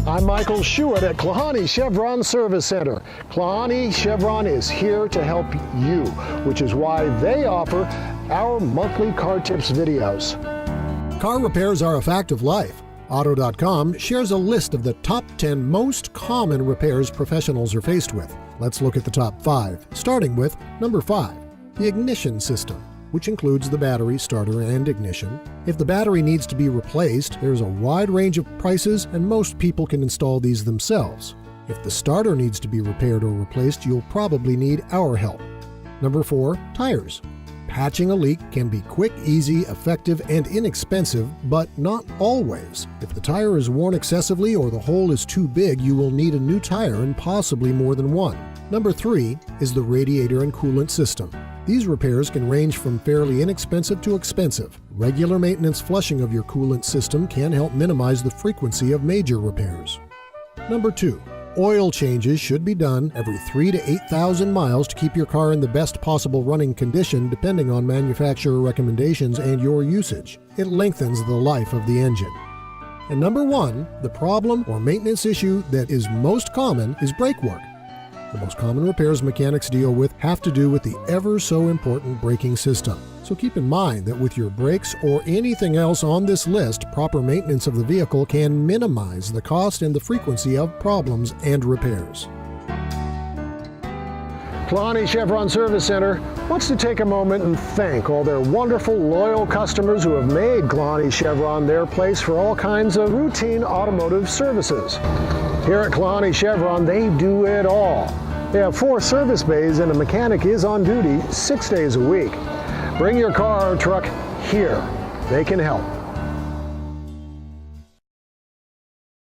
I'm Michael Schuett at Klahanie Chevron Service Center. Klahanie Chevron is here to help you, which is why they offer our monthly car tips videos. Car repairs are a fact of life. Auto.com shares a list of the top 10 most common repairs professionals are faced with. Let's look at the top 5, starting with number 5, the ignition system, which includes the battery, starter, and ignition. If the battery needs to be replaced, there's a wide range of prices, and most people can install these themselves. If the starter needs to be repaired or replaced, you'll probably need our help. Number 4, tires. Patching a leak can be quick, easy, effective, and inexpensive, but not always. If the tire is worn excessively or the hole is too big, you will need a new tire and possibly more than one. Number 3 is the radiator and coolant system. These repairs can range from fairly inexpensive to expensive. Regular maintenance flushing of your coolant system can help minimize the frequency of major repairs. Number 2. Oil changes should be done every 3,000 to 8,000 miles to keep your car in the best possible running condition depending on manufacturer recommendations and your usage. It lengthens the life of the engine. And number 1, the problem or maintenance issue that is most common is brake work. The most common repairs mechanics deal with have to do with the ever so important braking system. So keep in mind that with your brakes or anything else on this list, proper maintenance of the vehicle can minimize the cost and the frequency of problems and repairs. Klahanie Chevron Service Center wants to take a moment and thank all their wonderful, loyal customers who have made Klahanie Chevron their place for all kinds of routine automotive services. Here at Klahanie Chevron, they do it all. They have 4 service bays and a mechanic is on duty 6 days a week. Bring your car or truck here. They can help.